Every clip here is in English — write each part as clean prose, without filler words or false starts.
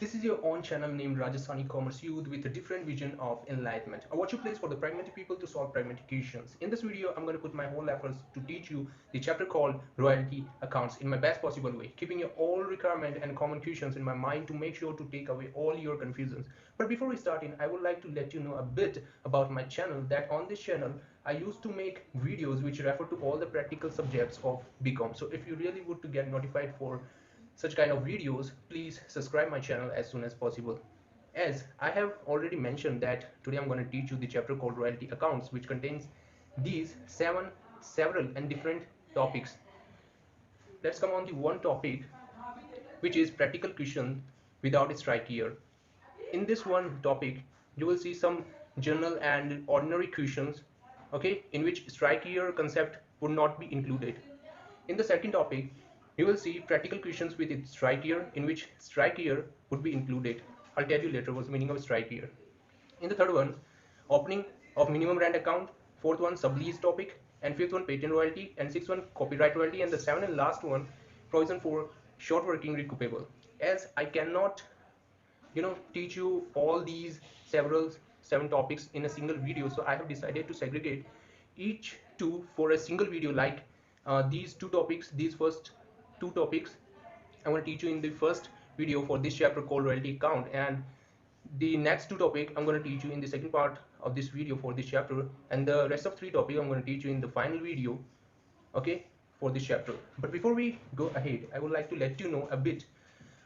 This is your own channel named Rajasthani Commerce Youth with a different vision of enlightenment. A watch place for the pragmatic people to solve pragmatic questions. In this video, I'm going to put my whole efforts to teach you the chapter called Royalty Accounts in my best possible way, keeping your all requirement and common questions in my mind to make sure to take away all your confusions. But before we start in, I would like to let you know a bit about my channel. That on this channel, I used to make videos which refer to all the practical subjects of BCom. So if you really would to get notified for such kind of videos, please subscribe my channel as soon as possible. As I have already mentioned that today I'm going to teach you the chapter called royalty accounts, which contains these several and different topics. Let's come on the one topic, which is practical question without a strike year. In this one topic, you will see some general and ordinary questions, okay, in which strike year concept would not be included. In the second topic, you will see practical questions with its strike year, in which strike year would be included. I'll tell you later what's the meaning of strike year. In the third one, opening of minimum rent account. Fourth one, sublease topic. And fifth one, patent royalty. And sixth one, copyright royalty. And the seventh and last one, provision for short working recoupable. As I cannot teach you all these seven topics in a single video, so I have decided to segregate each two for a single video, like these two topics, these first two topics I'm going to teach you in the first video for this chapter called royalty account, and the next two topic I'm going to teach you in the second part of this video for this chapter, and the rest of three topics I'm going to teach you in the final video, okay, for this chapter. But before we go ahead, I would like to let you know a bit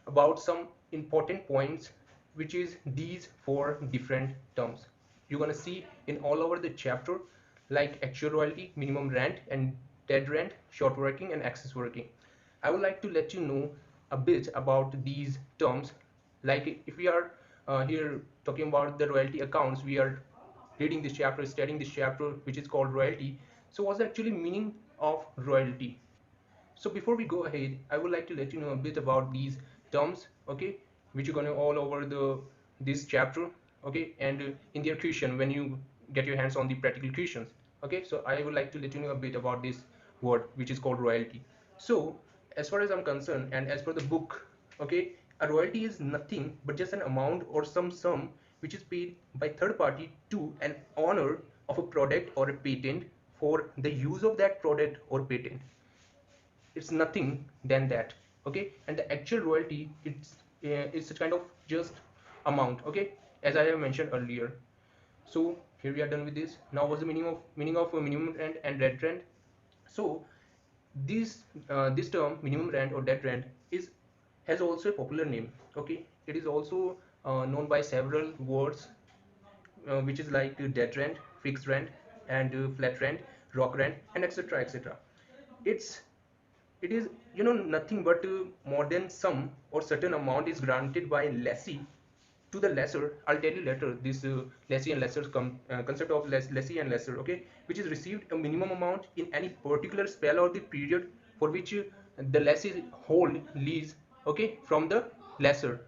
about some important points, which is these four different terms you're going to see in all over the chapter, like actual royalty, minimum rent and dead rent, short working and excess working. I would like to let you know a bit about these terms. Like if we are here talking about the royalty accounts, we are reading this chapter, studying this chapter, which is called royalty. So what's the actually meaning of royalty? So before we go ahead, I would like to let you know a bit about these terms, okay, which you're going to all over this chapter, okay, and in their question when you get your hands on the practical questions, okay. So I would like to let you know a bit about this word, which is called royalty. So as far as I'm concerned, and as per the book, okay, a royalty is nothing but just an amount or some sum which is paid by third party to an owner of a product or a patent for the use of that product or patent. It's nothing than that, okay. And the actual royalty, it's a kind of just amount, okay, as I have mentioned earlier. So here we are done with this. Now what's the meaning of minimum rent and dead rent? So this term minimum rent or dead rent is has also a popular name, okay. It is also known by several words, which is like dead rent, fixed rent, and flat rent, rock rent, and etc etc. it's it is nothing but more than some or certain amount is granted by lessee to the lessor. I'll tell you later this lessee and lessor concept of lessee and lessor, okay, which is received a minimum amount in any particular spell or the period for which the lessee hold lease, okay, from the lessor,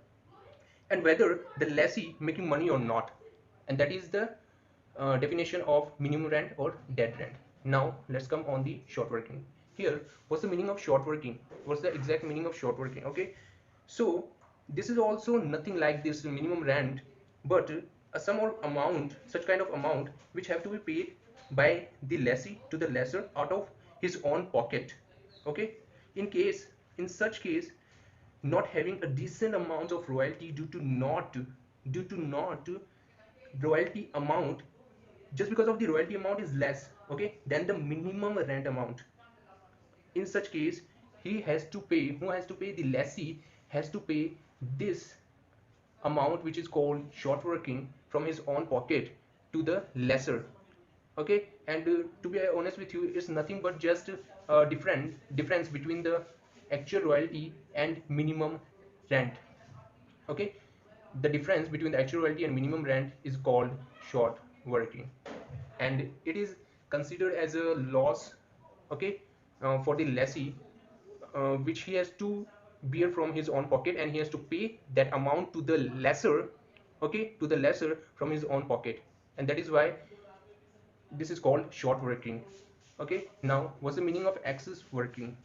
and whether the lessee making money or not. And that is the definition of minimum rent or dead rent. Now let's come on the short working. Here, what's the meaning of short working? What's the exact meaning of short working? Okay, so this is also nothing like this minimum rent, but a sum or amount, such kind of amount which have to be paid by the lessee to the lessor out of his own pocket, okay. In such case, not having a decent amount of royalty due to not royalty amount, just because of the royalty amount is less, okay, than the minimum rent amount. In such case, who has to pay, the lessee has to pay this amount, which is called short working, from his own pocket to the lessor, okay. And to be honest with you, it's nothing but just a difference between the actual royalty and minimum rent, okay. The difference between the actual royalty and minimum rent is called short working, and it is considered as a loss, okay, for the lessee, which he has to bear from his own pocket, and he has to pay that amount to the lessor, okay, to the lessor from his own pocket. And that is why this is called short working, okay. Now what's the meaning of excess working?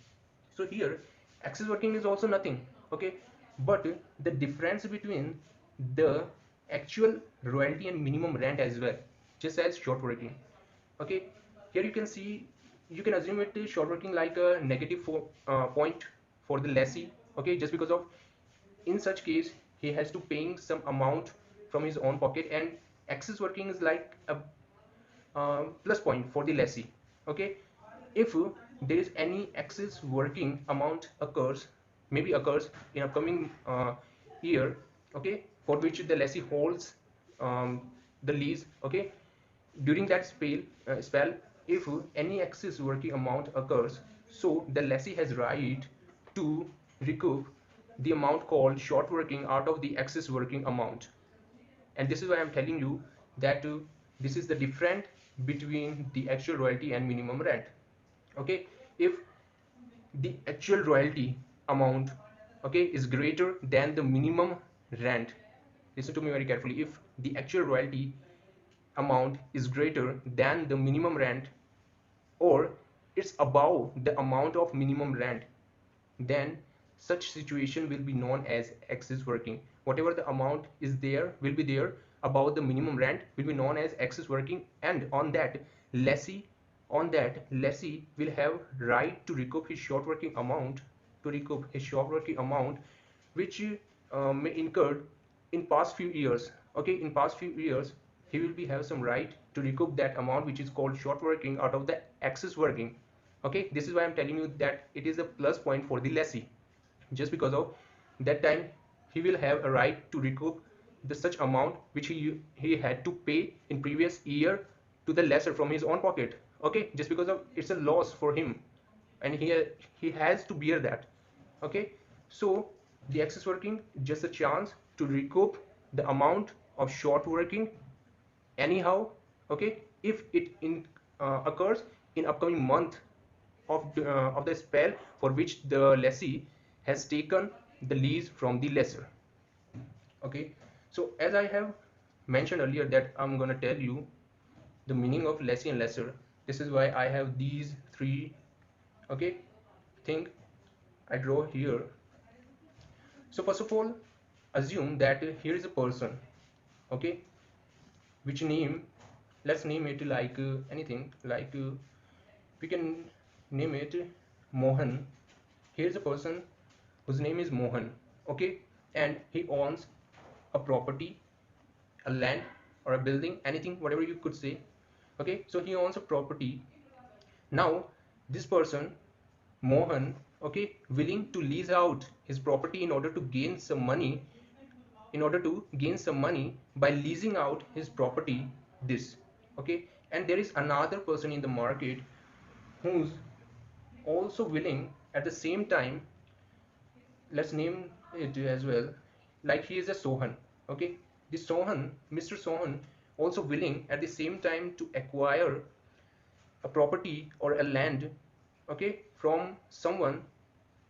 So here, excess working is also nothing, okay. but the difference between the actual royalty and minimum rent as well, just as short working. Okay, here you can see, you can assume it is short working like a negative point for the lessee. Okay, just because of, in such case he has to paying some amount from his own pocket, and excess working is like a plus point for the lessee. Okay, if there is any excess working amount occurs, maybe occurs in upcoming year, okay, for which the lessee holds the lease. Okay, during that spell, if any excess working amount occurs, so the lessee has right to recoup the amount called short working out of the excess working amount. And this is why I'm telling you that this is the difference between the actual royalty and minimum rent. Okay, if the actual royalty amount, okay, is greater than the minimum rent, listen to me very carefully, if the actual royalty amount is greater than the minimum rent, or it's above the amount of minimum rent, then such situation will be known as excess working. Whatever the amount is there, will be there above the minimum rent, will be known as excess working, and lessee on that lessee will have right to recoup his short working amount, which may incurred in past few years. Okay, in past few years he will be have some right to recoup that amount which is called short working out of the excess working. Okay, this is why I'm telling you that it is a plus point for the lessee, just because of that time he will have a right to recoup the such amount which he had to pay in previous year to the lessor from his own pocket. Okay, just because of it's a loss for him, and he has to bear that. Okay, so the excess working just a chance to recoup the amount of short working anyhow. Okay, if it occurs in upcoming month of the spell for which the lessee has taken the lease from the lessor. Okay, so as I have mentioned earlier that I'm gonna tell you the meaning of lessee and lessor. This is why I have these three, okay, thing I draw here. So first of all, assume that here is a person, okay, which name, let's name it like anything, like we can name it Mohan. Here's a person whose name is Mohan, okay, and he owns a property, a land, or a building, anything, whatever you could say. Okay, so he owns a property. Now this person Mohan, okay, willing to lease out his property in order to gain some money, by leasing out his property, this. Okay, and there is another person in the market who's also willing at the same time, let's name it as well, like he is a Sohan. Okay, this Sohan, Mr. Sohan, also willing at the same time to acquire a property or a land, okay, from someone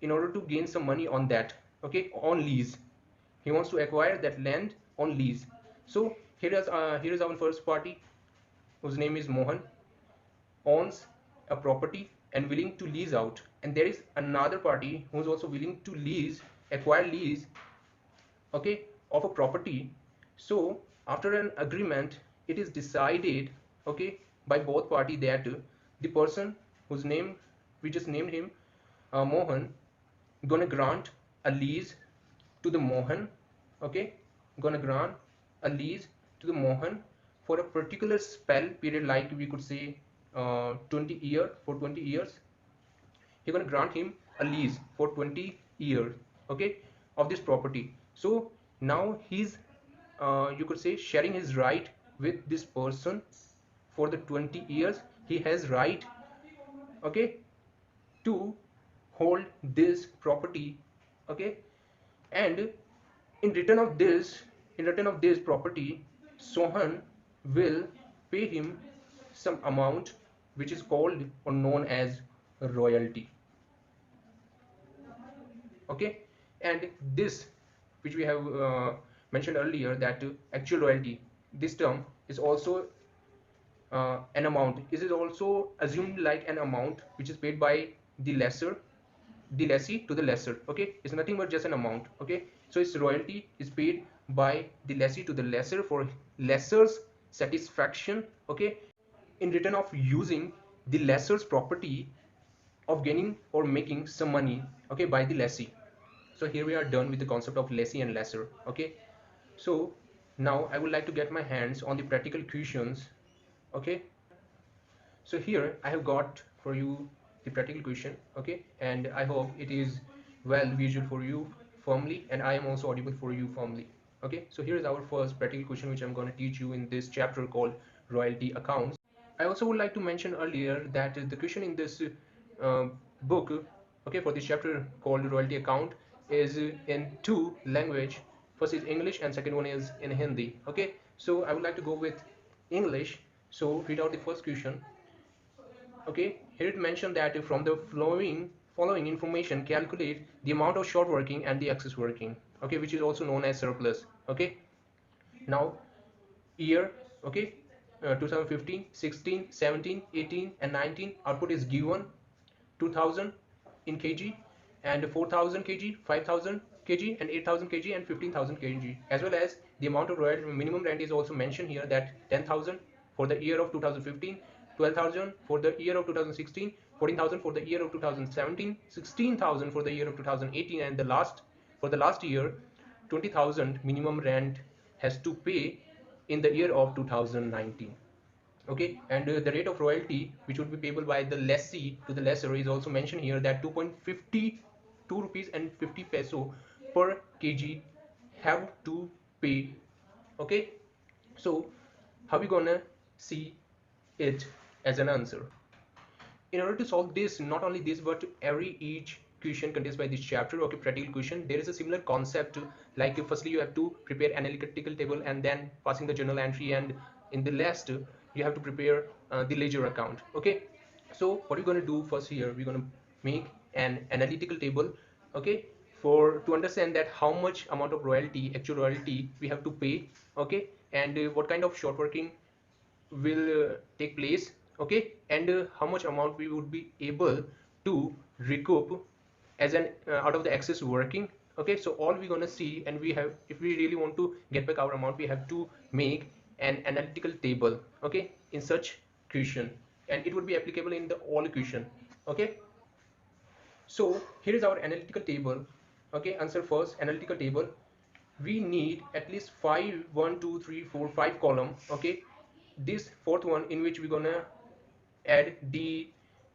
in order to gain some money on that. Okay, on lease, he wants to acquire that land on lease. So here is our first party whose name is Mohan, owns a property and willing to lease out, and there is another party who is also willing to acquire lease, okay, of a property. So after an agreement, it is decided, okay, by both party that the person whose name we just named him, Mohan, gonna grant a lease to the Mohan. Okay, gonna grant a lease to the Mohan for a particular spell period, like we could say 20 years. He's gonna grant him a lease for 20 years, okay, of this property. So now he's you could say sharing his right with this person for the 20 years. He has right, okay, to hold this property. Okay, and in return of this property, Sohan will pay him some amount which is called or known as royalty. Okay, and this which we have mentioned earlier, that actual royalty, this term is also an amount. Is it also assumed like an amount which is paid by the lessor the lessee to the lessor. Okay, it's nothing but just an amount. Okay, so its royalty is paid by the lessee to the lessor for lessor's satisfaction. Okay, in return of using the lessor's property of gaining or making some money, okay, by the lessee. So here we are done with the concept of lessee and lessor. Okay, so now I would like to get my hands on the practical questions. Okay, so here I have got for you the practical question. Okay, and I hope it is well visual for you firmly, and I am also audible for you firmly. Okay, so here is our first practical question which I'm going to teach you in this chapter called royalty accounts. I also would like to mention earlier that the question in this book, okay, for this chapter called royalty account, is in two language. First is English and second one is in Hindi. Okay, so I would like to go with English. So read out the first question. Okay, here it mentioned that from the following information, calculate the amount of short working and the excess working. Okay, which is also known as surplus. Okay, now year, okay, 2015, 16, 17, 18 and 19 output is given 2000 in kg and 4000 kg, 5000 kg and 8000 kg and 15000 kg, as well as the amount of royalty minimum rent is also mentioned here, that 10,000 for the year of 2015, 12,000 for the year of 2016, 14,000 for the year of 2017, 16,000 for the year of 2018, and the last for the last year 20,000 minimum rent has to pay in the year of 2019. Okay, and the rate of royalty which would be payable by the lessee to the lessor is also mentioned here, that 2.52 rupees and 50 peso per kg have to pay. Okay, so how we gonna see it as an answer? In order to solve this, not only this but every each question contained by this chapter, okay, practical question, there is a similar concept. Like firstly you have to prepare analytical table and then passing the journal entry, and in the last you have to prepare the ledger account. Okay, so what we're going to do first, here we're going to make an analytical table, okay, for to understand that how much amount of royalty, actual royalty we have to pay. Okay, and what kind of short working will take place. Okay, and how much amount we would be able to recoup as an out of the excess working. Okay, so all we're gonna see, and we have, if we really want to get back our amount, we have to make an analytical table, okay, in such question, and it would be applicable in the all question. Okay, so here is our analytical table. Okay, answer first, analytical table. We need at least five, 1 2 3 4 5 column. Okay, this fourth one in which we're gonna add the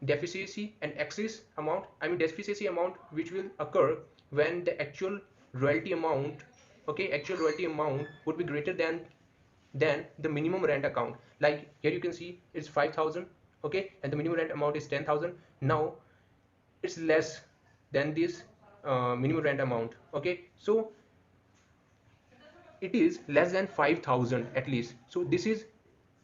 deficiency and excess amount. I mean deficiency amount which will occur when the actual royalty amount, okay, actual royalty amount would be greater than the minimum rent account. Like here you can see it's 5,000, okay, and the minimum rent amount is 10,000. Now it's less than this minimum rent amount. Okay, so it is less than 5,000 at least. So this is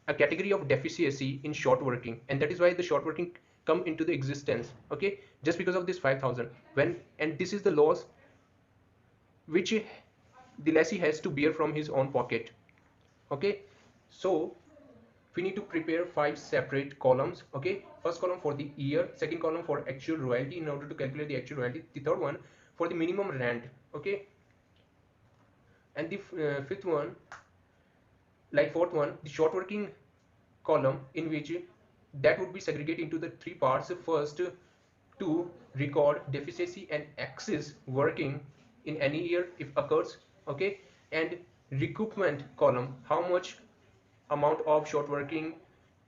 a category of deficiency in short working, and that is why the short working come into the existence. Okay, just because of this 5,000, when, and this is the loss which the lessee has to bear from his own pocket. Okay, so we need to prepare five separate columns. Okay, first column for the year, second column for actual royalty in order to calculate the actual royalty, the third one for the minimum rent. Okay, and the fifth one, like fourth one, the short working column, in which that would be segregated into the three parts. First, to record deficiency and excess working in any year if occurs. Okay, and recoupment column, how much amount of short working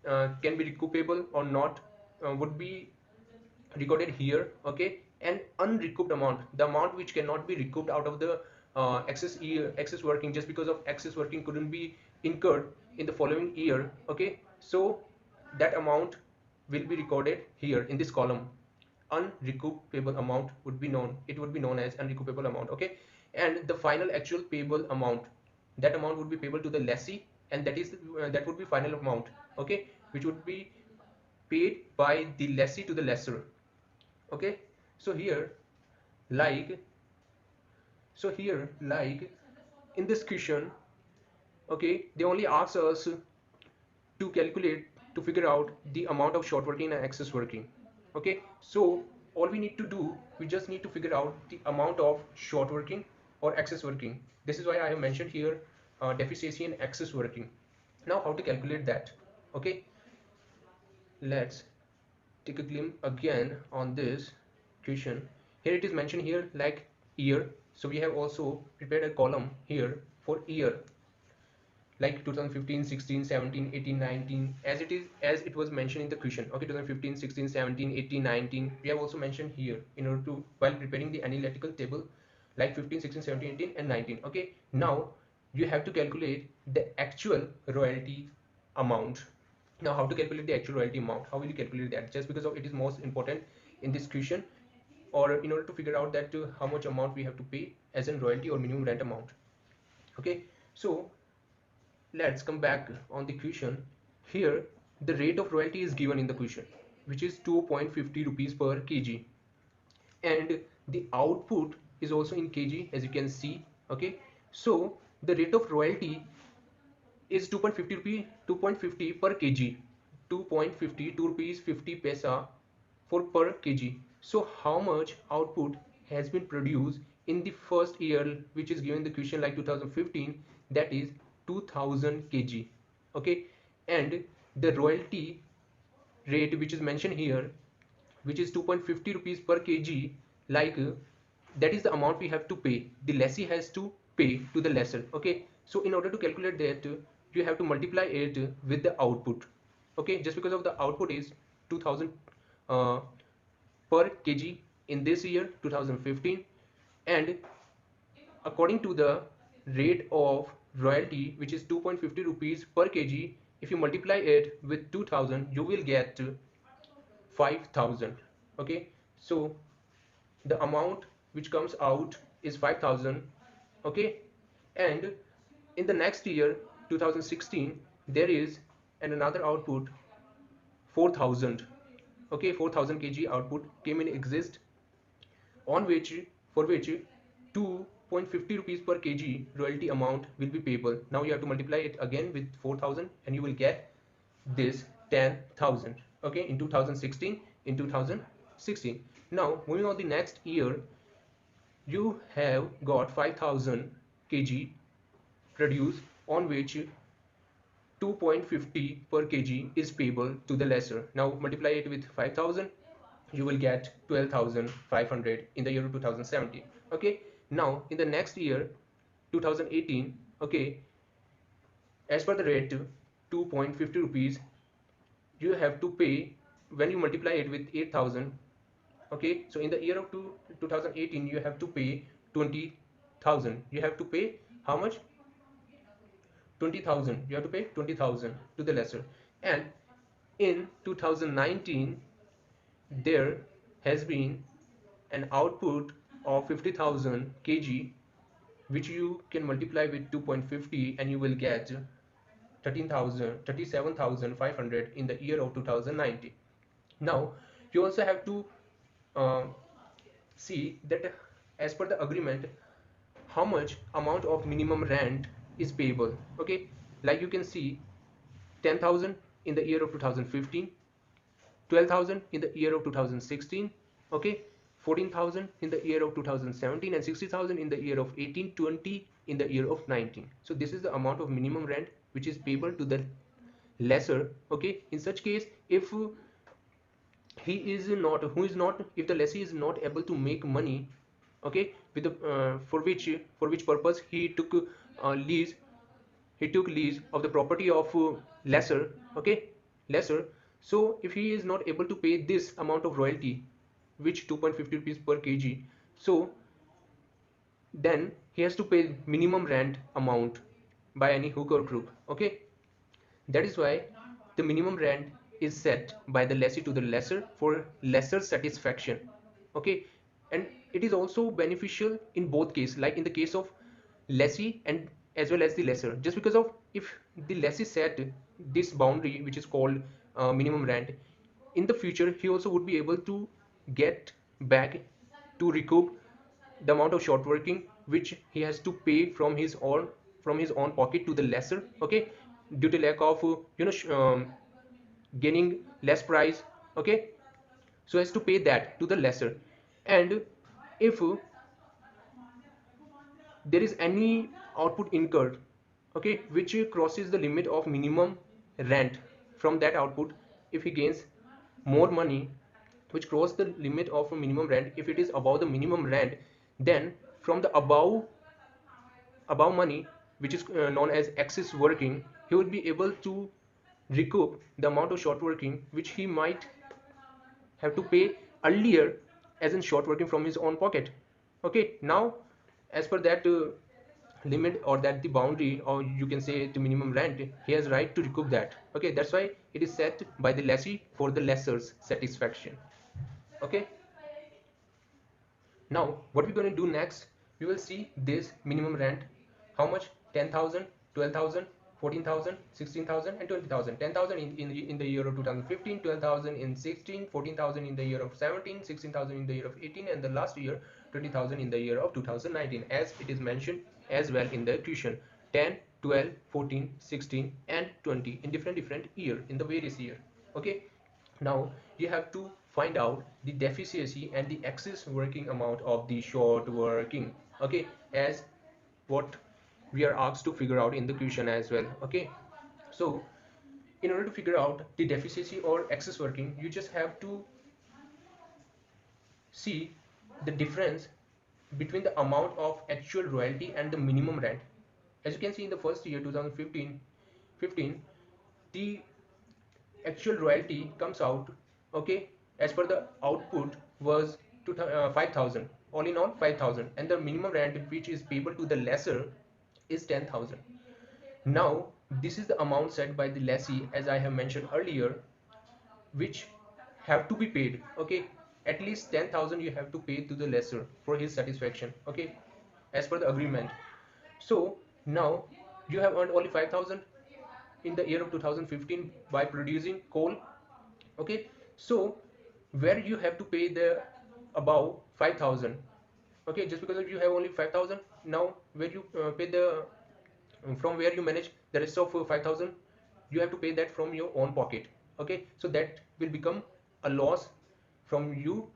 can be recoupable or not, would be recorded here. Okay, and unrecouped amount, the amount which cannot be recouped out of the excess working, just because of excess working couldn't be incurred in the following year. Okay, so that amount will be recorded here in this column. Unrecoupable amount would be known, it would be known as unrecoupable amount. Okay, and the final actual payable amount, that amount would be payable to the lessee, and that is that would be final amount. Okay, which would be paid by the lessee to the lessor. Okay, so here, like, like in this question, okay, they only ask us to calculate, to figure out the amount of short working and excess working. Okay, so all we need to do, we just need to figure out the amount of short working or excess working. This is why I have mentioned here deficiency and excess working. Now how to calculate that? Okay, let's take a glimpse again on this question. Here it is mentioned here like year, so we have also prepared a column here for year, like 2015, 16, 17, 18, 19, as it is, as it was mentioned in the question. Okay, 2015, 16, 17, 18, 19, we have also mentioned here in order to, while preparing the analytical table, like 15, 16, 17, 18 and 19. Okay, now you have to calculate the actual royalty amount. Now how to calculate the actual royalty amount? How will you calculate that? Just because of it is most important in this question, or in order to figure out that how much amount we have to pay as in royalty or minimum rent amount. Okay, so let's come back on the question. Here the rate of royalty is given in the question, which is 2.50 rupees per kg, and the output is also in kg, as you can see. Okay, so the rate of royalty is 2.50 rupee, 2.50 per kg, 2.50, 2 rupees 50 paisa for per kg. So how much output has been produced in the first year, which is given in the question like 2015, that is 2000 kg. Okay, and the royalty rate which is mentioned here, which is 2.50 rupees per kg, like that is the amount we have to pay, the lessee has to pay to the lessor. Okay, so in order to calculate that, you have to multiply it with the output. Okay, just because of the output is 2000 uh, per kg in this year 2015, and according to the rate of royalty, which is 2.50 rupees per kg, if you multiply it with 2000, you will get 5000. Okay, so the amount which comes out is 5000. Okay, and in the next year 2016, there is another output 4000. Okay, 4000 kg output came in exist, on which, for which 2.50 rupees per kg royalty amount will be payable. Now you have to multiply it again with 4000 and you will get this 10,000. Okay, in 2016, in 2016. Now moving on the next year, you have got 5000 kg produced, on which 2.50 per kg is payable to the lessor. Now multiply it with 5000, you will get 12,500 in the year 2017. Okay, now in the next year 2018, okay, as per the rate 2.50 rupees, you have to pay, when you multiply it with 8000. Okay, so in the year of 2018, you have to pay 20,000. You have to pay how much? 20,000. You have to pay 20,000 to the lessor. And in 2019, there has been an output of 50,000 kg, which you can multiply with 2.50 and you will get 37,500 in the year of 2019. Now you also have to uh, see that as per the agreement, how much amount of minimum rent is payable. Okay, like you can see 10,000 in the year of 2015, 12,000 in the year of 2016. Okay, 14,000 in the year of 2017, and 60,000 in the year of 18, 20 in the year of 19. So this is the amount of minimum rent which is payable to the lessor. Okay, in such case, if he is not, who is not, if the lessee is not able to make money, okay, with the for which purpose he took lease, he took lease of the property of lessor. Okay, lessor. So if he is not able to pay this amount of royalty, which 2.50 rupees per kg, so then he has to pay minimum rent amount by any hook or crook. Okay, that is why the minimum rent is set by the lessee to the lessor for lesser satisfaction. Okay, and it is also beneficial in both cases, like in the case of lessee and as well as the lessor, just because of, if the lessee set this boundary which is called minimum rent, in the future he also would be able to get back, to recoup the amount of short working which he has to pay from his own pocket to the lessor. Okay, due to lack of gaining less price. Okay, so as to pay that to the lesser. And if there is any output incurred, okay, which crosses the limit of minimum rent, from that output, if he gains more money which cross the limit of a minimum rent, if it is above the minimum rent, then from the above money, which is known as excess working, he would be able to recoup the amount of short working which he might have to pay earlier as in short working from his own pocket. Okay, now as per that limit, or that the boundary, or you can say the minimum rent, he has right to recoup that. Okay, that's why it is set by the lessee for the lessor's satisfaction. Okay, now what we're going to do next, we will see this minimum rent, how much, 10,000, 12,000, 14,000, 16,000, and 20,000. 10,000 in the year of 2015, 12,000 in 16, 14,000 in the year of 17, 16,000 in the year of 18, and the last year 20,000 in the year of 2019, as it is mentioned as well in the equation. 10, 12, 14, 16, and 20 in different year, in the various year. Okay, now you have to find out the deficiency and the excess working amount of the short working. Okay, as what we are asked to figure out in the question as well. Okay, so in order to figure out the deficiency or excess working, you just have to see the difference between the amount of actual royalty and the minimum rent. As you can see in the first year 2015, the actual royalty comes out, okay, as per the output was 5,000, all in all 5,000, and the minimum rent which is payable to the lessor is 10,000. Now this is the amount set by the lessee, as I have mentioned earlier, which have to be paid. Okay, at least 10,000 you have to pay to the lessor for his satisfaction. Okay, as per the agreement. So now you have earned only 5,000 in the year of 2015 by producing coal. Okay, so where you have to pay the above 5,000. Okay, just because you have only 5,000, now where you pay the from where you manage the rest of 5,000, you have to pay that from your own pocket. Okay, so that will become a loss from you,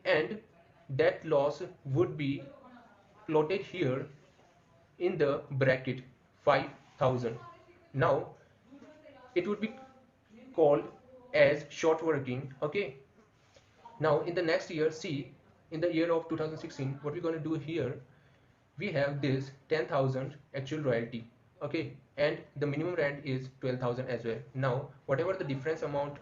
and that loss would be plotted here in the bracket 5,000. Now it would be called as short working. Okay, now in the next year, see, in the year of 2016, what we're going to do here, we have this 10,000 actual royalty. Okay, and the minimum rent is 12,000 as well. Now whatever the difference amount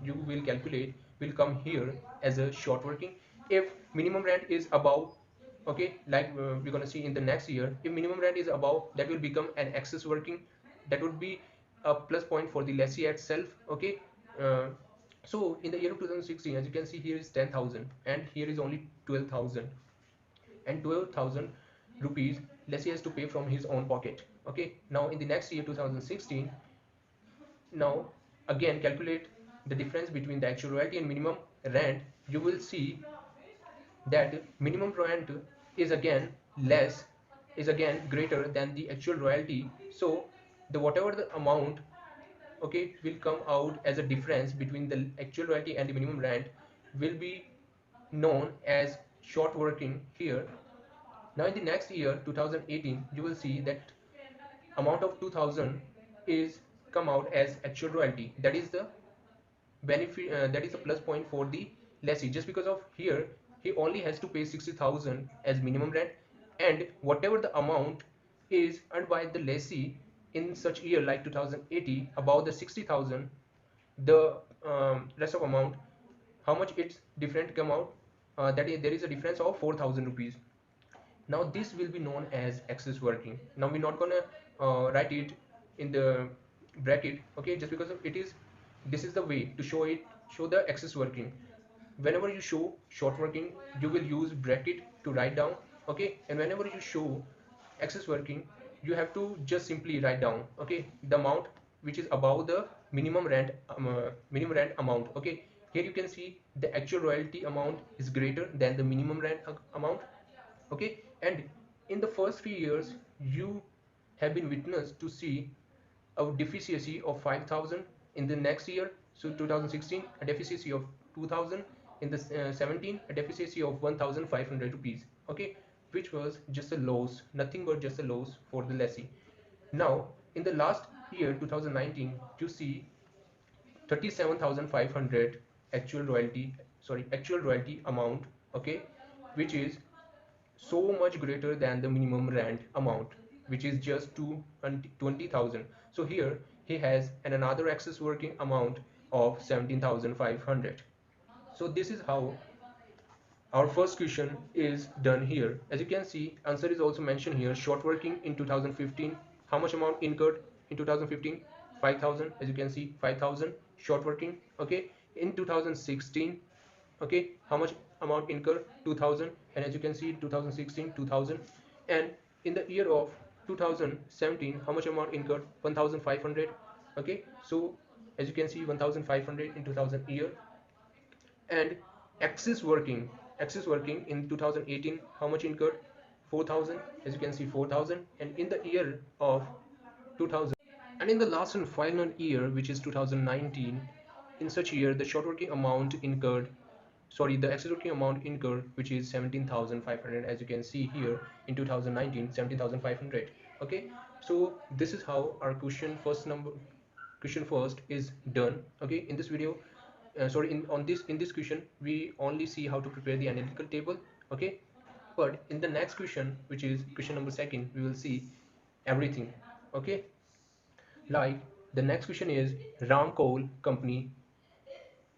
you will calculate will come here as a short working. If minimum rent is above, okay, like we're going to see in the next year, if minimum rent is above, that will become an excess working. That would be a plus point for the lessee itself. Okay, uh, so in the year of 2016, as you can see, here is 10,000 and here is only 12,000, and 12,000 rupees lessee has to pay from his own pocket. Okay, now in the next year 2016, now again calculate the difference between the actual royalty and minimum rent. You will see that minimum rent is again less, is again greater than the actual royalty. So the whatever the amount, okay, will come out as a difference between the actual royalty and the minimum rent will be known as short working here. Now in the next year 2018, you will see that amount of 2,000 is come out as actual royalty. That is the benefit, that is a plus point for the lessee, just because of here he only has to pay 60,000 as minimum rent, and whatever the amount is earned by the lessee in such year like 2080 about the 60,000, the rest of amount, how much it's different come out, that is there is a difference of 4,000 rupees. Now this will be known as excess working. Now we're not gonna write it in the bracket, okay, just because of it is, this is the way to show it, show the excess working. Whenever you show short working, you will use bracket to write down. Okay, and whenever you show excess working, you have to just simply write down, okay, the amount which is above the minimum rent amount. Okay, here you can see the actual royalty amount is greater than the minimum rent amount. Okay, and in the first few years you have been witness to see a deficiency of 5,000. In the next year, so 2016, a deficiency of 2,000, in the 17 a deficiency of 1500 rupees, okay, which was just a loss, nothing but just a loss for the lessee. Now in the last year 2019 you see 37,500 actual royalty amount, okay, which is so much greater than the minimum rent amount, which is just 20,000. So here he has another excess working amount of 17,500. So this is how our first question is done here. As you can see, answer is also mentioned here. Short working in 2015. How much amount incurred in 2015? 5,000. As you can see, 5,000 short working. Okay. In 2016, okay, how much amount incurred? 2,000. And as you can see, 2016, 2,000. And in the year of 2017, how much amount incurred? 1,500. Okay. So as you can see, 1,500 in 2000 year. And axis working in 2018, how much incurred? 4,000. As you can see, 4,000. And in the year of 2000, and in the last and final year, which is 2019, in such year the short working amount incurred, sorry, the axis working amount incurred, which is 17,500. As you can see here, in 2019, 17,500. Okay, so this is how our question first is done. Okay, in this video, sorry, in this question we only see how to prepare the analytical table. Okay, but in the next question, which is question number second, we will see everything. Okay, like the next question is, Ram Coal Company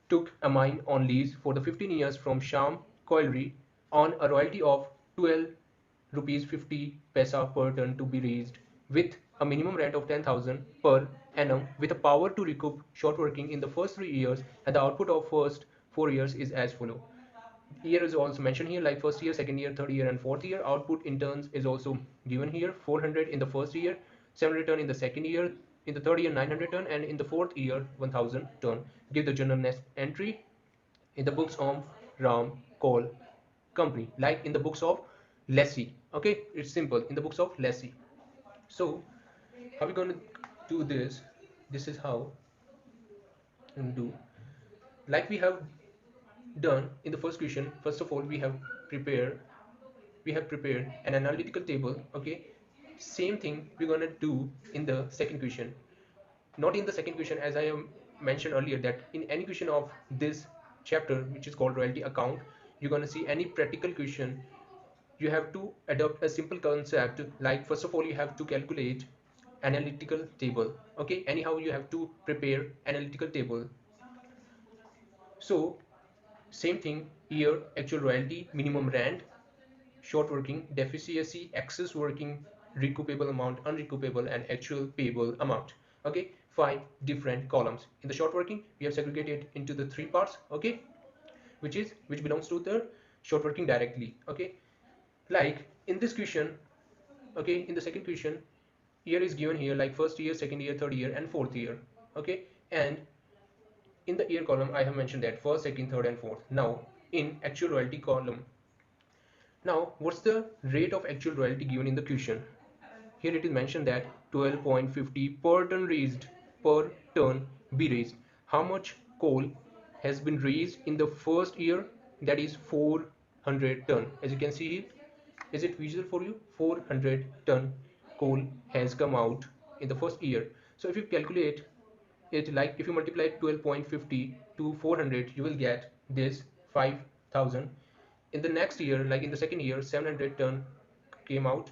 took a mine on lease for the 15 years from Sham Colliery on a royalty of 12 rupees 50 paisa per ton to be raised, with a minimum rent of 10,000 per annum, with a power to recoup short working in the first 3 years, and the output of first 4 years is as follow. Year is also mentioned here, like first year, second year, third year, and fourth year. Output in tons is also given here: 400 in the first year, 700 ton in the second year, in the third year 900 ton, and in the fourth year 1000 ton. Give the journal next entry in the books of Ram Coal Company, like in the books of lessee. Okay, it's simple, in the books of lessee. So how are we going to do this? This is how we do, like we have done in the first question. First of all, we have prepared an analytical table. Okay, same thing we're gonna do in the second question. Not in the second question, as I have mentioned earlier, that in any question of this chapter, which is called royalty account, you're gonna see any practical question, you have to adopt a simple concept. Like first of all, you have to calculate analytical table. Okay, anyhow you have to prepare analytical table. So same thing here: actual royalty, minimum rent, short working, deficiency, excess working, recoupable amount, unrecoupable, and actual payable amount. Okay, 5 different columns. In the short working, we have segregated into the 3 parts. Okay, which belongs to the short working directly. Okay, like in this question, okay, in the second question, year is given here, like first year, second year, third year, and fourth year. Okay, and in the year column, I have mentioned that first, second, third, and fourth. Now in actual royalty column, now what's the rate of actual royalty given in the question? Here it is mentioned that 12.50 per ton raised, per ton be raised. How much coal has been raised in the first year? That is 400 ton. As you can see here, is it visual for you? 400 ton coal has come out in the first year. So if you calculate it, like if you multiply 12.50 to 400, you will get this 5,000. In the next year, like in the second year, 700 ton came out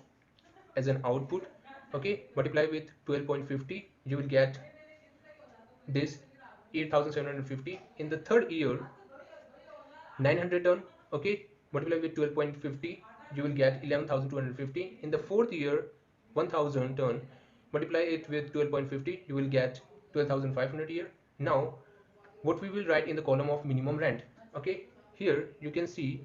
as an output. Okay, multiply with 12.50, you will get this 8,750. In the third year, 900 ton. Okay, multiply with 12.50, you will get 11,250. In the fourth year, 1,000 ton, multiply it with 12.50, you will get 12,500 here. Now what we will write in the column of minimum rent? Okay, here you can see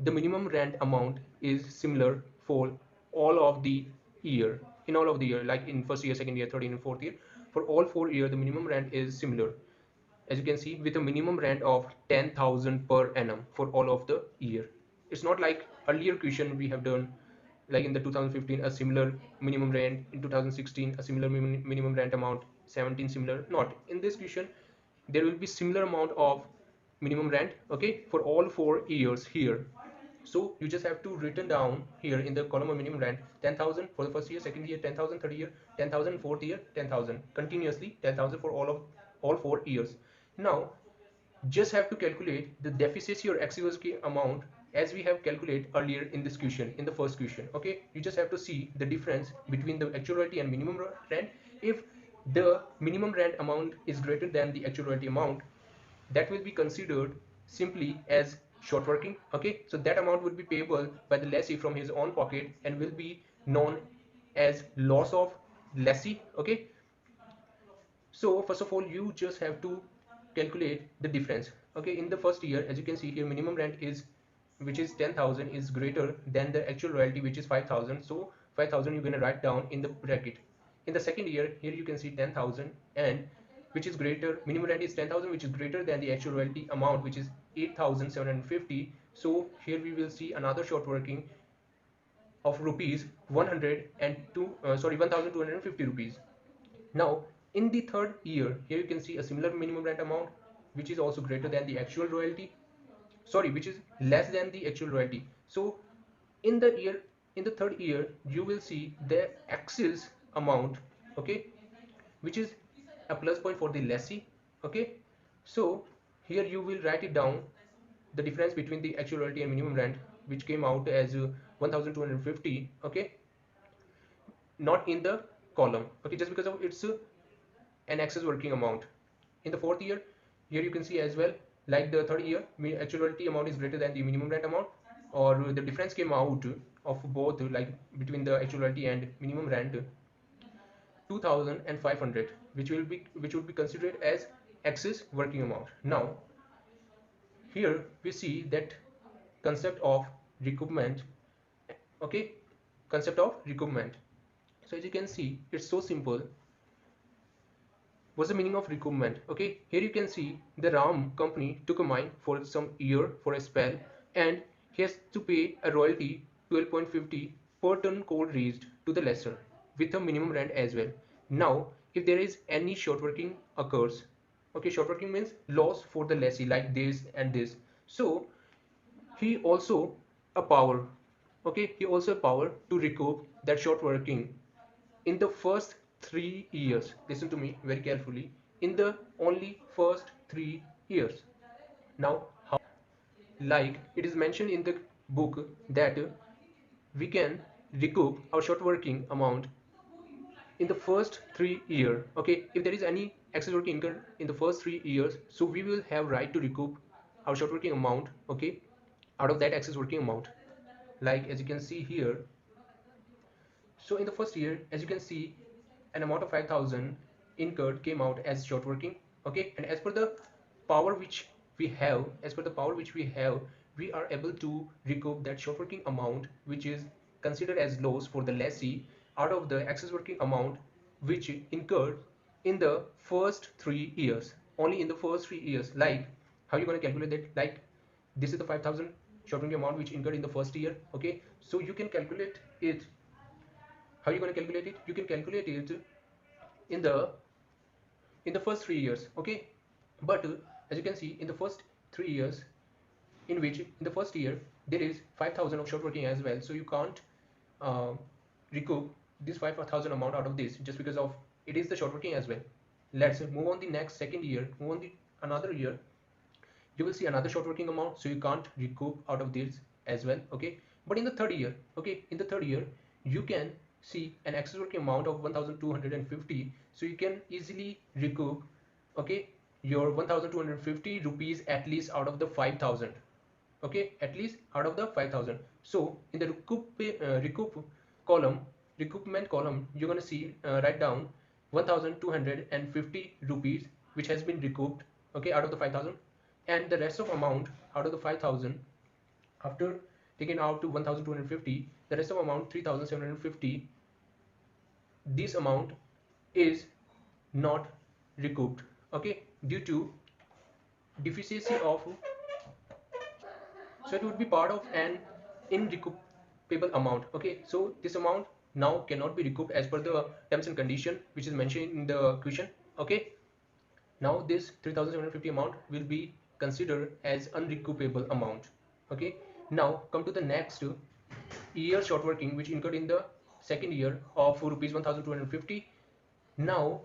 the minimum rent amount is similar for all of the year. In all of the year, like in first year, second year, third year, and fourth year, for all 4 years the minimum rent is similar, as you can see, with a minimum rent of 10,000 per annum for all of the year. It's not like earlier question we have done, like in the 2015 a similar minimum rent, in 2016 a similar minimum rent amount, 17 similar. Not in this question, there will be similar amount of minimum rent, okay, for all 4 years here. So you just have to written down here in the column of minimum rent 10,000 for the first year, second year 10,000, third year 10,000, fourth year 10,000, continuously 10,000 for all 4 years. Now just have to calculate the deficiency or excess amount as we have calculated earlier in this question, in the first question. Okay, you just have to see the difference between the actual royalty and minimum rent. If the minimum rent amount is greater than the actual royalty amount, that will be considered simply as short working. Okay, so that amount would be payable by the lessee from his own pocket and will be known as loss of lessee. Okay, so first of all you just have to calculate the difference. Okay, in the first year, as you can see here, minimum rent is, which is 10,000, is greater than the actual royalty, which is 5,000. So 5,000 you're going to write down in the bracket. In the second year, here you can see 10,000, and which is greater, minimum rent is 10,000, which is greater than the actual royalty amount, which is 8,750. So here we will see another short working of rupees 102 sorry 1,250 rupees. Now, in the third year, here you can see a similar minimum rent amount, which is also greater than the actual royalty. Sorry, which is less than the actual royalty. So, in the year, in the third year, you will see the excess amount, okay, which is a plus point for the lessee. Okay, so here you will write it down, the difference between the actual royalty and minimum rent, which came out as 1,250. Okay, not in the column, okay, just because of it's an excess working amount. In the fourth year, here you can see as well, like the third year, actual royalty amount is greater than the minimum rent amount, or the difference came out of both, like between the actual royalty and minimum rent, 2,500, which would be considered as excess working amount. Now here we see that concept of recoupment. Okay, concept of recoupment. So as you can see, it's so simple. What's the meaning of recoupment? Okay, here you can see the Ram company took a mine for some year for a spell, and he has to pay a royalty 12.50 per ton coal raised to the lessor with a minimum rent as well. Now, if there is any short working occurs, okay, short working means loss for the lessee, like this and this. So he also a power, okay, he also a power to recoup that short working in the first 3 years. Listen to me very carefully. In the only first 3 years. Now, how? Like it is mentioned in the book that we can recoup our short working amount in the first 3 year. Okay, if there is any excess working income in the first 3 years, so we will have right to recoup our short working amount. Okay, out of that excess working amount, like as you can see here. So in the first year, as you can see, an amount of 5,000 incurred came out as short working. Okay, and as per the power which we have, we are able to recoup that short working amount, which is considered as loss for the lessee, out of the excess working amount which incurred in the first 3 years. Only in the first 3 years. Like how you going to calculate that? Like this is the 5,000 short working amount which incurred in the first year. Okay, so you can calculate it. How are you going to calculate it? You can calculate it in the first 3 years. Okay, but as you can see, in the first 3 years, in which in the first year there is 5,000 of short working as well, so you can't uh, recoup this 5,000 amount out of this, just because of it is the short working as well. Let's move on the next second year, move on the another year. You will see another short working amount, so you can't recoup out of this as well. Okay, but in the third year, okay, in the third year you can see an excess working amount of 1,250, so you can easily recoup, okay, your 1,250 rupees at least out of the 5,000. Okay, at least out of the 5,000. So in the recoup column, recoupment column, you're going to see write down 1,250 rupees which has been recouped, okay, out of the 5,000, and the rest of amount out of the 5,000, after taking out to 1,250, the rest of amount 3,750, this amount is not recouped, okay, due to deficiency of, so it would be part of an irrecoupable amount. Okay, so this amount now cannot be recouped as per the terms and condition which is mentioned in the question. Okay, now this 3,750 amount will be considered as unrecoupable amount. Okay, now come to the next year short working which incurred in the second year of rupees 1250. Now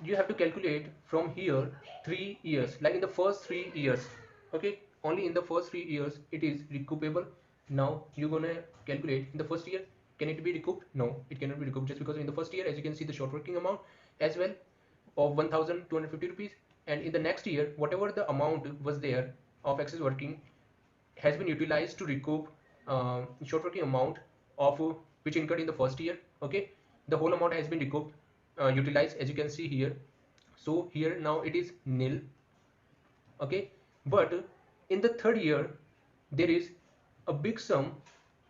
you have to calculate from here 3 years, like in the first 3 years. Okay, only in the first 3 years it is recoupable. Now you're gonna calculate in the first year, can it be recouped? No, it cannot be recouped, just because in the first year, as you can see, the short working amount as well of 1250 rupees, and in the next year whatever the amount was there of excess working has been utilized to recoup short working amount of which incurred in the first year. Okay, the whole amount has been recouped, utilized, as you can see here. So here now it is nil. Okay, but in the third year there is a big sum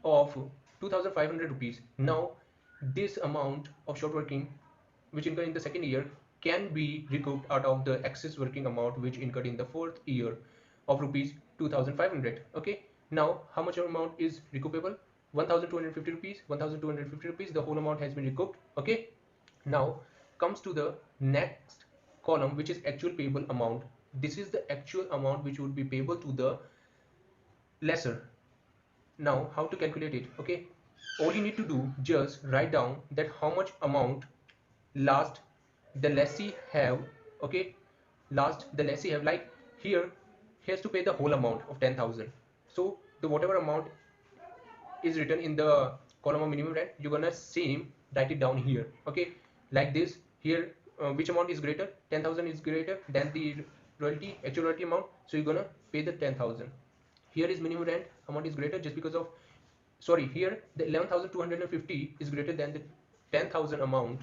of 2500 rupees. Now this amount of short working which incurred in the second year can be recouped out of the excess working amount which incurred in the fourth year of rupees 2500. Okay, now how much amount is recoupable? 1250 rupees. 1250 rupees, the whole amount has been recouped. Okay, now comes to the next column, which is actual payable amount. This is the actual amount which would be payable to the lessor. Now how to calculate it? Okay, all you need to do, just write down that how much amount last the lessee have. Okay, last the lessee have, like here he has to pay the whole amount of 10,000. So the whatever amount is written in the column of minimum rent, you're gonna same write it down here. Okay, like this here, which amount is greater? 10,000 is greater than the royalty, actual royalty amount, so you're gonna pay the 10,000. Here is minimum rent amount is greater, just because of, sorry, here the 11,250 is greater than the 10,000 amount.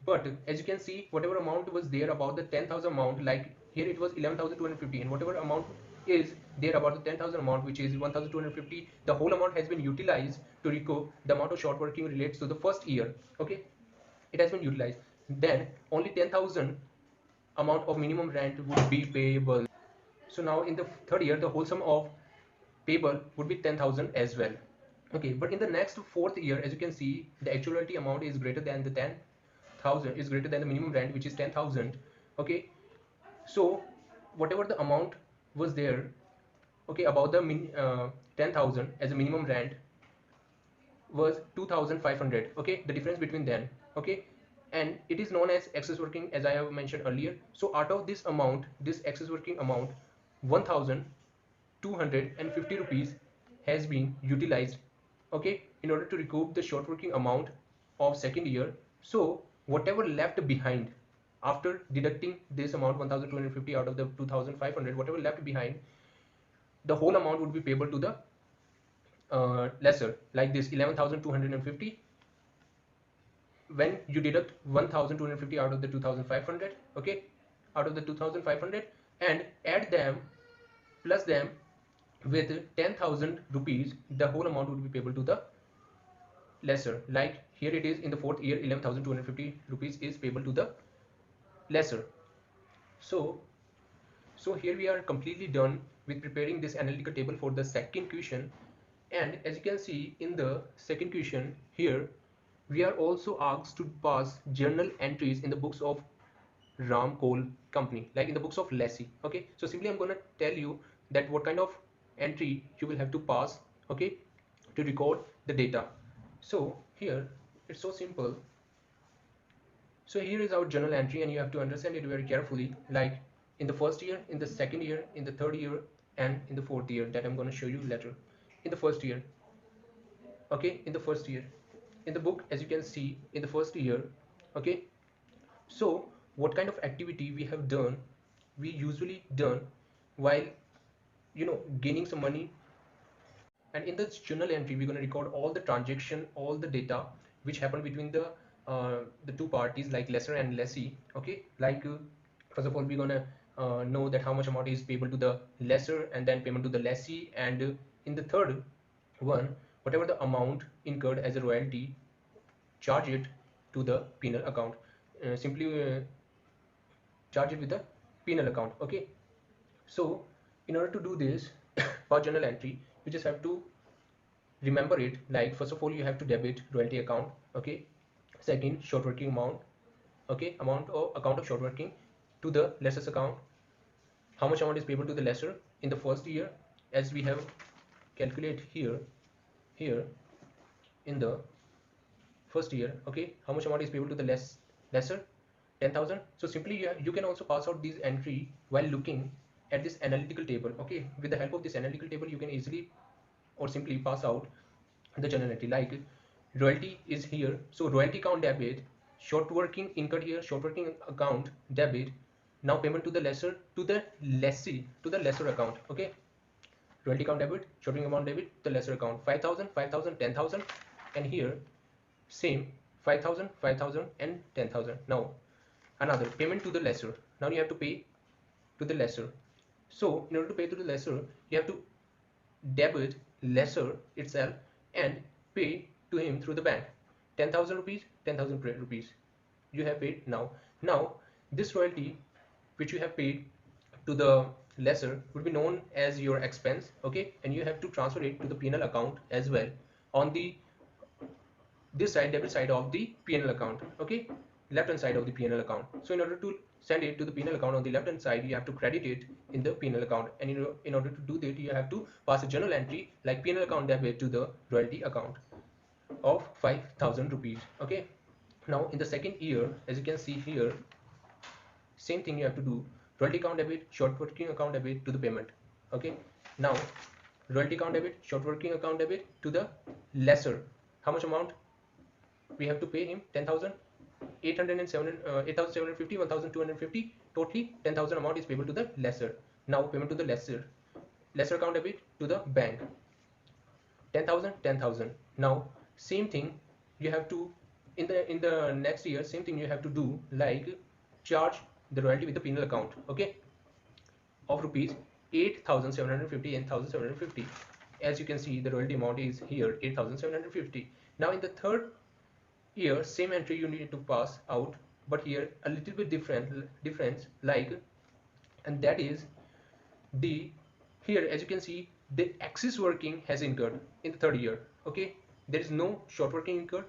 But as you can see, whatever amount was there about the 10,000 amount, like here it was 11,250, and whatever amount is there about the 10,000 amount, which is 1,250, the whole amount has been utilized to recoup the amount of short working relates to the first year. Okay, it has been utilized. Then only 10,000 amount of minimum rent would be payable. So now in the third year, the whole sum of payable would be 10,000 as well. Okay, but in the next fourth year, as you can see, the actuality amount is greater than the 10,000, is greater than the minimum rent, which is 10,000. Okay, so whatever the amount was there, okay, about the 10,000 as a minimum rent was 2,500. Okay, the difference between them. Okay, and it is known as excess working, as I have mentioned earlier. So out of this amount, this excess working amount, 1,250 rupees has been utilized, okay, in order to recoup the short working amount of second year. So whatever left behind after deducting this amount 1,250 out of the 2,500, whatever left behind, the whole amount would be payable to the lesser, like this 11,250. When you deduct 1,250 out of the 2,500, okay, out of the 2,500, and add them, plus them with 10,000 rupees, the whole amount would be payable to the lesser. Like here it is in the fourth year, 11,250 rupees is payable to the lesser. So here we are completely done with preparing this analytical table for the second question. And as you can see in the second question here, we are also asked to pass journal entries in the books of Ram Coal Company, like in the books of lessee. Okay, so simply I'm going to tell you that what kind of entry you will have to pass, okay, to record the data. So here it's so simple. So here is our journal entry, and you have to understand it very carefully, like in the first year, in the second year, in the third year, and in the fourth year, that I'm going to show you later. In the first year, okay, in the first year, in the book, as you can see, in the first year, okay, so what kind of activity we have done, we usually done while, you know, gaining some money. And in this journal entry, we're going to record all the transaction, all the data which happened between the two parties, like lessor and lessee. Okay, like first of all, we're going to know that how much amount is payable to the lessor, and then payment to the lessee. And in the third one, whatever the amount incurred as a royalty, charge it to the penal account. Simply charge it with the penal account. Okay, so in order to do this for journal entry, you just have to remember it. Like first of all, you have to debit royalty account. Okay, second, short working amount. Okay, amount or account of short working to the lessor's account. how much amount is payable to the lessor in the first year, as we have calculate here in the first year. Okay, how much amount is payable to the lesser? 10,000. So simply you can also pass out these entry while looking at this analytical table. Okay, with the help of this analytical table you can easily or simply pass out the journal entry. Like royalty is here, so royalty account debit, short working incurred here, short working account debit. Now payment to the lesser, to the lessee, to the lesser account. Okay, royalty account debit, short working amount debit, the lesser account. 5,000, 5,000, 10,000, and here same 5,000, 5,000, and 10,000. Now another payment to the lesser. Now you have to pay to the lesser. So in order to pay to the lesser, you have to debit lesser itself and pay to him through the bank. 10,000 rupees, 10,000 rupees you have paid now. Now this royalty which you have paid to the lesser would be known as your expense. Okay, and you have to transfer it to the P&L account as well on the this side, debit side of the P&L account. Okay, left hand side of the P&L account. So in order to send it to the P&L account on the left hand side, you have to credit it in the P&L account, and in order to do that you have to pass a journal entry like P&L account debit to the royalty account of 5,000 rupees. Okay, now in the second year, as you can see here, same thing you have to do. Royalty account debit, short working account debit to the payment. Okay, now royalty account debit, short working account debit to the lesser. How much amount we have to pay him? 10,000, 8,750, 1,250, totally 10,000 amount is payable to the lesser. Now payment to the lesser account debit to the bank. 10,000, 10,000. Now same thing you have to in the next year, same thing you have to do, like charge the royalty with the P&L account. Okay, of rupees 8,750 and 1,750. As you can see, the royalty amount is here 8,750. Now in the third here same entry you need to pass out, but here a little bit difference, like, and that is the here as you can see the excess working has incurred in the third year. Okay, there is no short working incurred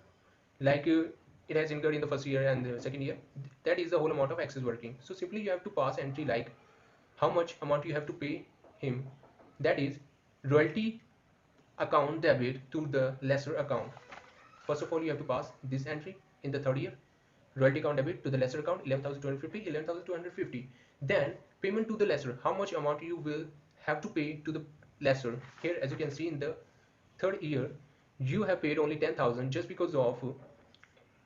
like it has incurred in the first year and the second year. That is the whole amount of excess working. So simply you have to pass entry like how much amount you have to pay him, that is royalty account debit to the lesser account. First of all, you have to pass this entry in the third year. Royalty account debit to the lesser account 11,250, 11,250. Then payment to the lesser. How much amount you will have to pay to the lesser? Here, as you can see, in the third year, you have paid only 10,000 just because of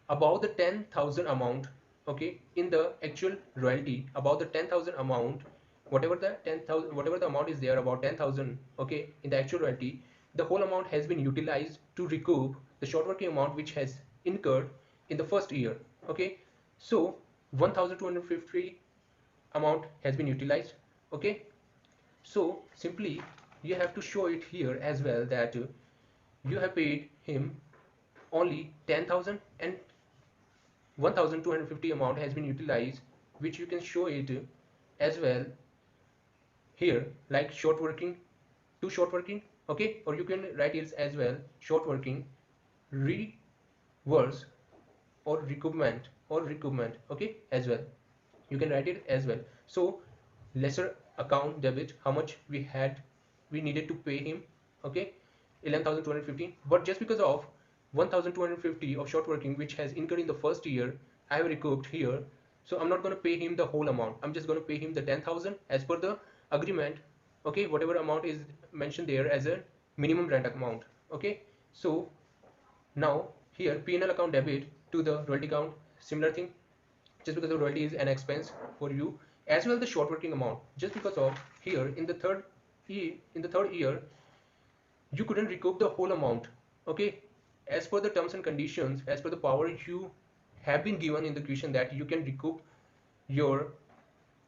about the 10,000 amount. Okay, in the actual royalty, about the 10,000 amount, whatever the 10,000, whatever the amount is there, about 10,000. Okay, in the actual royalty, the whole amount has been utilized to recoup the short working amount which has incurred in the first year. Okay, so 1,250 amount has been utilized. Okay, so simply you have to show it here as well that you have paid him only 10,000 and 1,250 amount has been utilized, which you can show it as well here like short working to short working. Okay, or you can write it as well short working reverse or recoupment. Okay, as well you can write it as well. So lesser account debit, how much we needed to pay him. Okay, 11,215, but just because of 1,250 of short working which has incurred in the first year, I have recouped here. So I'm not going to pay him the whole amount, I'm just going to pay him the 10,000 as per the agreement. Okay, whatever amount is mentioned there as a minimum rent amount. Okay, so now here P&L account debit to the royalty account, similar thing, just because the royalty is an expense for you, as well the short working amount, just because of here in the third year you couldn't recoup the whole amount. Okay, as per the terms and conditions, as per the power you have been given in the question, that you can recoup your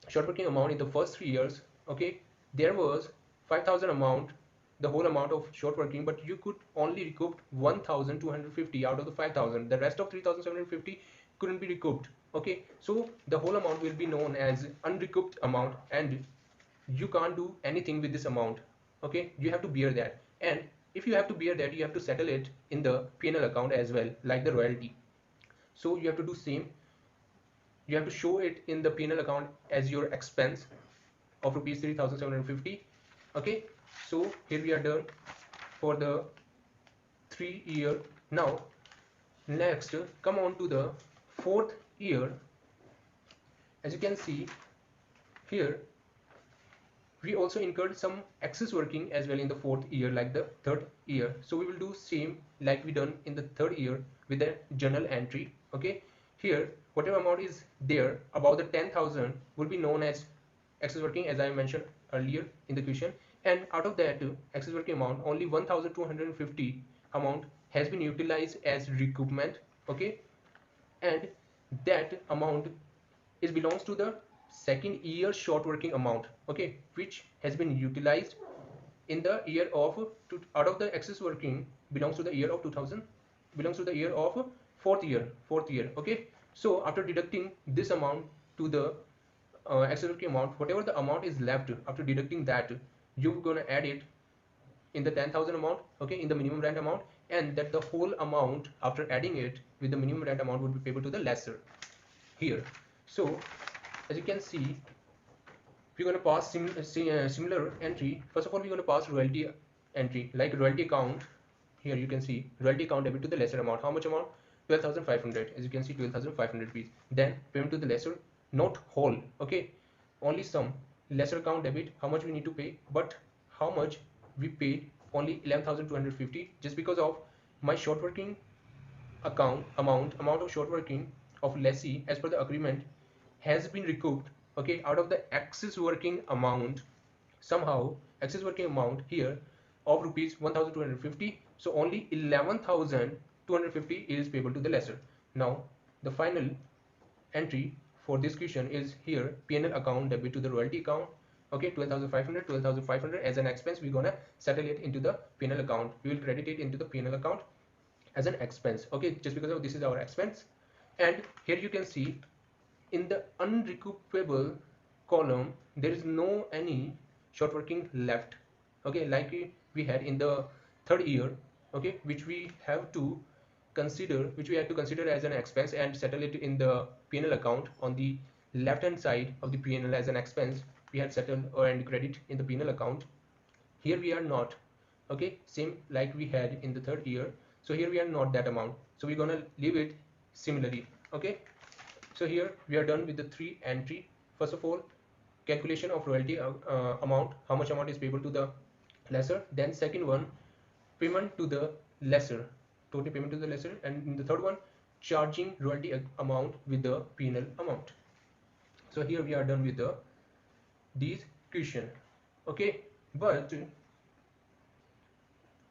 short working amount in the first 3 years. Okay, there was 5,000 amount, the whole amount of short working, but you could only recoup 1,250 out of the 5,000. The rest of 3,750 couldn't be recouped. Okay, so the whole amount will be known as unrecouped amount, and you can't do anything with this amount. Okay, you have to bear that, and if you have to bear that, you have to settle it in the P&L account as well, like the royalty. So you have to do same, you have to show it in the P&L account as your expense. of rupees 3,750. Okay, so here we are done for the 3 year. Now next come on to the 4th year. As you can see here, we also incurred some excess working as well in the 4th year like the 3rd year. So we will do same like we done in the 3rd year with the journal entry. Okay, here whatever amount is there above the 10,000 will be known as excess working, as I mentioned earlier in the question, and out of that excess working amount only 1,250 amount has been utilized as recoupment. Okay, and that amount is belongs to the 2nd year short working amount. Okay, which has been utilized in the year of out of the excess working belongs to the year of 2000, belongs to the year of 4th year. Okay, so after deducting this amount to the excess working amount, whatever the amount is left after deducting that, you're gonna add it in the 10,000 amount, okay, in the minimum rent amount, and that the whole amount after adding it with the minimum rent amount would be payable to the lessor here. So as you can see, we're going to pass similar entry. First of all, we're going to pass royalty entry like royalty account. Here you can see royalty account debit to the lesser amount. How much amount? 12,500. As you can see, 12,500 rupees. Then payment to the lesser, not whole. Okay, only some. Lesser account debit. How much we need to pay? But how much we paid? Only 11,250. Just because of my short working amount of short working of lessee as per the agreement has been recouped. Okay, out of the excess working amount, somehow excess working amount here of rupees 1,250, so only 11,250 is payable to the lessor. Now the final entry for this question is here P&L account debit to the royalty account. Okay, 12,500 as an expense. We're gonna settle it into the P&L account. We will credit it into the P&L account as an expense. Okay, just because of this is our expense. And here you can see in the unrecoupable column there is no any short working left. Okay, like we had in the 3rd year. Okay, which we have to consider, which we had to consider as an expense and settle it in the P&L account. On the left hand side of the P&L as an expense we had settled and credit in the P&L account. Here we are not. Okay, same like we had in the 3rd year. So here we are not that amount, so we're gonna leave it similarly. Okay, so here we are done with the 3 entry. First of all, calculation of royalty amount, how much amount is payable to the lesser. Then second one, payment to the lesser, total payment to the lesser. And in the third one, charging royalty amount with the P&L amount. So here we are done with the these question. Okay, but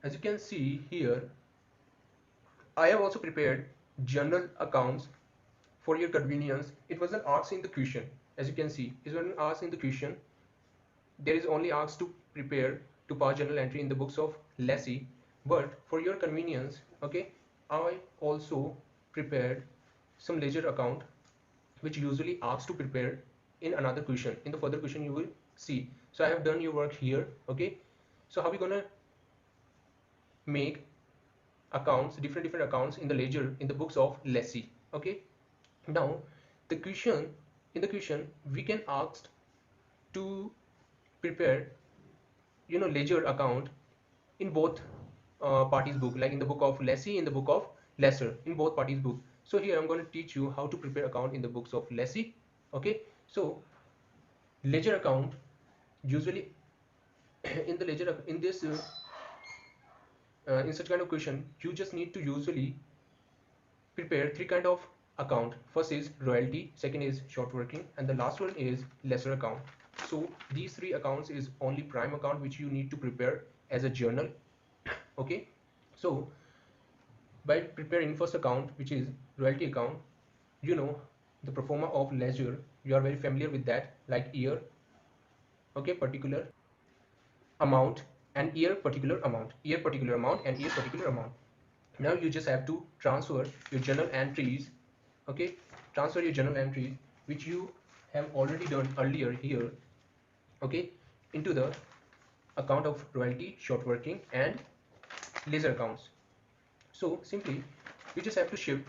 as you can see here, I have also prepared general accounts for your convenience. It wasn't asked in the question. As you can see, it wasn't asked in the question. There is only asked to prepare to pass journal entry in the books of lessee. But for your convenience, okay, I also prepared some ledger account which usually asks to prepare in another question. In the further question you will see. So I have done your work here. Okay, so how we gonna make accounts, different accounts in the ledger in the books of lessee. Okay, now the question, in the question we can ask to prepare ledger account in both parties book, like in the book of lessee, in the book of lesser, in both parties book. So here I'm going to teach you how to prepare account in the books of lessee. Okay, so ledger account usually in the ledger, in this in such kind of question you just need to usually prepare 3 kind of account. First is royalty, second is short working, and the last one is lesser account. So these 3 accounts is only prime account which you need to prepare as a journal. Okay, so by preparing first account, which is royalty account, the pro forma of ledger, you are very familiar with that, like year, okay, particular amount, and year particular amount, year particular amount, and year particular amount. Now you just have to transfer your journal entries. Okay, transfer your journal entries which you have already done earlier here, okay, into the account of royalty, short working, and ledger accounts. So simply you just have to shift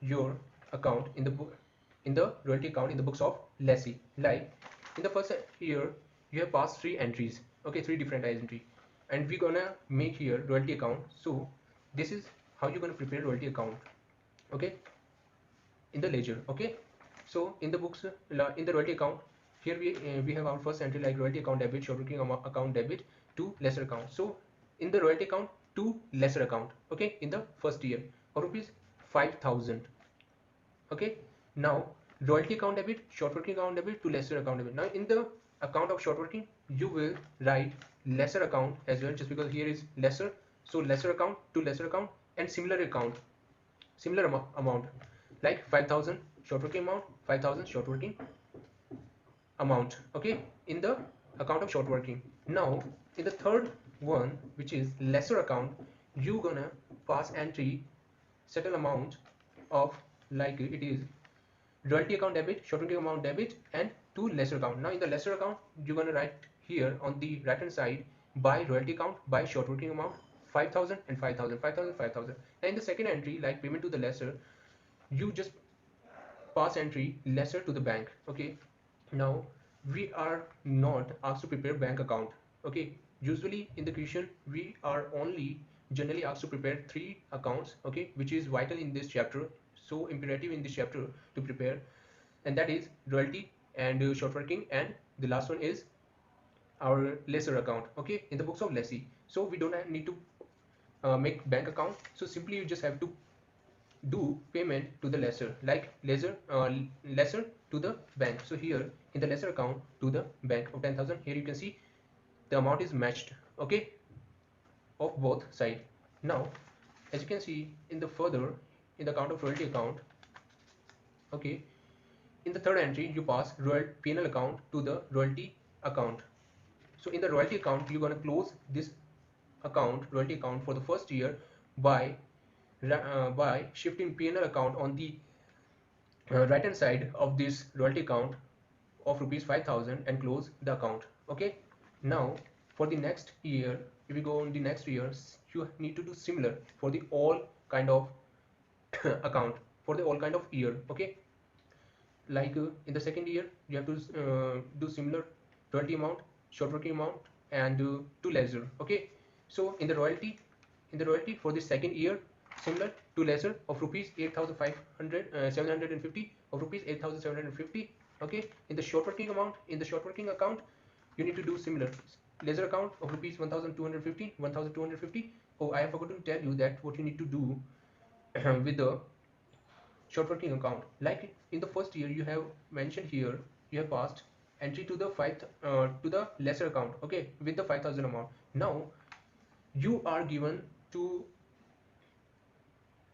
your account in the book, in the royalty account in the books of lessee. Like In the first year you have passed three entries, okay, three different entry, and we're gonna make here royalty account. So this is how you're gonna prepare royalty account, okay, in the ledger. Okay, so in the books, in the royalty account, here we have our first entry like royalty account debit, short working account debit to lesser account. So in the royalty account to lesser account, okay, in the first year of rupees 5,000. Okay, now royalty account debit, short working account debit to lesser account debit. Now in the account of short working you will write lesser account as well, just because here is lesser, so lesser account to lesser account, and similar account, similar amount like 5,000 short working amount, 5,000 short working amount, okay, in the account of short working. Now in the third one, which is lesser account, you gonna pass entry certain amount of, like it is royalty account debit, short working amount debit, and to lesser account. Now in the lesser account you're gonna write here on the right hand side by royalty account, by short working amount, 5,000 and 5,000, 5,000, 5,000. Now in the second entry, like payment to the lesser, you just pass entry lesser to the bank. Okay, now we are not asked to prepare bank account. Okay, usually in the question we are only generally asked to prepare three accounts, okay, which is vital in this chapter, so imperative in this chapter to prepare, and that is royalty and short working, and the last one is our lesser account, okay, in the books of lessee. So we don't need to make bank account, so simply you just have to do payment to the lesser, like lesser to the bank. So here in the lesser account to the bank of 10,000, here you can see the amount is matched, okay, of both side. Now as you can see in the further, in the account of royalty account, okay, in the third entry you pass P&L account to the royalty account. So in the royalty account you're going to close this account, royalty account, for the first year by shifting P&L account on the right hand side of this royalty account of rupees 5,000 and close the account. Okay, now for the next year, if you go on the next years, you need to do similar for the all kind of account, for the all kind of year. Okay, like in the second year you have to do similar royalty amount, short working amount, and to lesser. Okay, so in the royalty, for the second year, similar to lesser of rupees 8,500 750, of rupees 8,750. Okay, in the short working amount, in the short working account you need to do similar lesser account of rupees 1,250, 1,250. Oh, I have forgotten to tell you that what you need to do with the short working account, like in the first year you have mentioned here, you have passed entry to the to the lesser account, okay, with the 5,000 amount. Now you are given to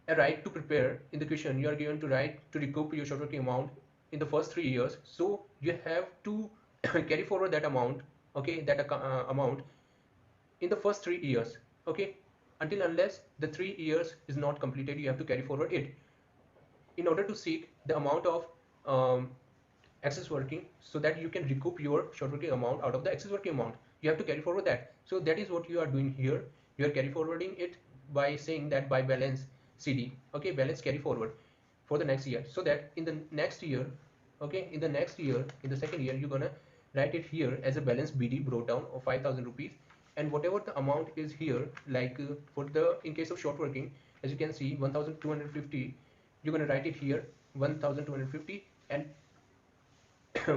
a right to prepare, in the question you are given to right to recoup your short working amount in the first 3 years, so you have to carry forward that amount, okay, that amount in the first 3 years, okay, until unless the 3 years is not completed, you have to carry forward it in order to seek the amount of excess working, so that you can recoup your short working amount out of the excess working amount. You have to carry forward that. So that is what you are doing here. You are carry forwarding it by saying that by balance CD, okay, balance carry forward for the next year, so that in the next year, okay, in the next year, in the second year, you're gonna write it here as a balance BD brought down of 5,000 rupees, and whatever the amount is here, like for the, in case of short working, as you can see 1,250, you're gonna write it here 1,250, and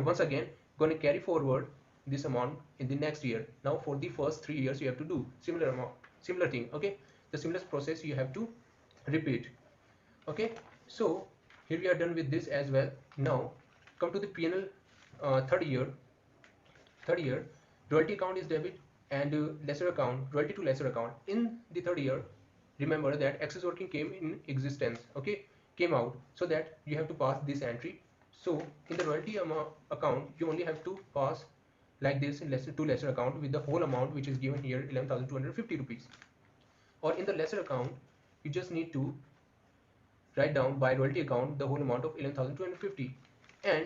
once again going to carry forward this amount in the next year. Now for the first 3 years you have to do similar amount, similar thing, okay, the similar process you have to repeat. Okay, so here we are done with this as well. Now come to the P&L. Third year royalty account is debit, and lesser account, royalty to lesser account. In the third year, remember that excess working came in existence, okay, came out, so that you have to pass this entry. So in the royalty account you only have to pass like this in lesser to lesser account with the whole amount which is given here, 11,250 rupees. Or in the lesser account you just need to write down by royalty account the whole amount of 11,250. And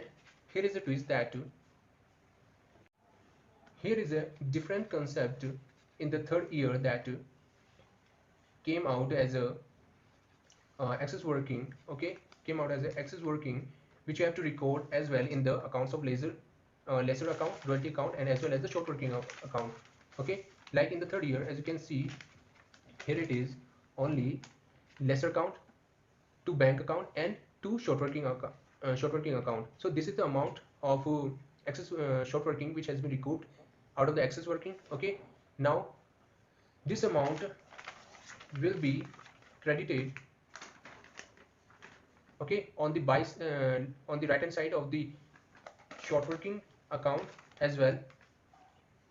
here is a twist, that here is a different concept in the third year that came out as a excess working, okay, came out as a excess working, which you have to record as well in the accounts of laser, lesser account, royalty account, and as well as the short working account. Okay, like in the third year, as you can see here, it is only lesser account, to bank account, and to short working account. So this is the amount of excess short working which has been recouped out of the excess working. Okay, now this amount will be credited, okay, on the on the right hand side of the short working account as well,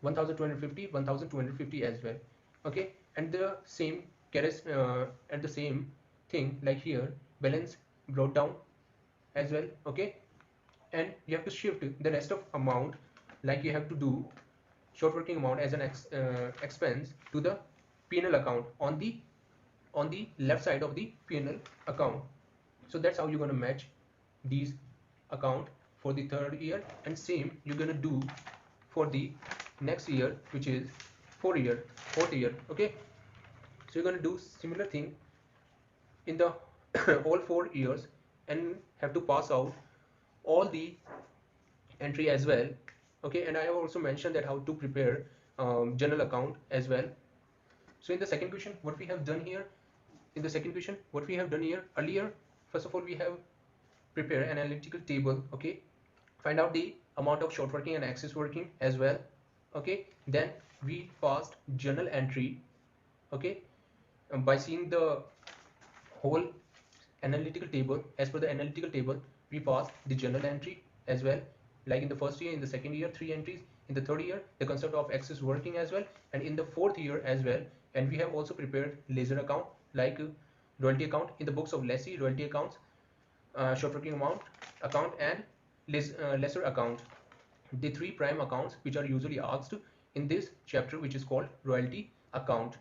1250, 1250 as well. Okay, and the same carries and the same thing like here, balance brought down as well. Okay, and you have to shift the rest of amount, like you have to do short working amount as an expense to the P&L account on the left side of the P&L account. So that's how you're going to match these account for the third year, and same you're going to do for the next year, which is fourth year. Okay, so you're going to do similar thing in the all 4 years, and have to pass out all the entry as well. Okay, and I have also mentioned that how to prepare general account as well. So in the second question, what we have done here, earlier, first of all, we have prepared an analytical table. Okay, find out the amount of short working and excess working as well. Okay, then we passed journal entry. Okay, by seeing the whole analytical table, as per the analytical table, we passed the journal entry as well. Like in the first year, in the second year, 3 entries. In the third year, the concept of excess working as well, and in the fourth year as well. And we have also prepared ledger account, like royalty account in the books of lessee, royalty accounts, short working amount account, and lesser account, the 3 prime accounts which are usually asked in this chapter, which is called royalty account.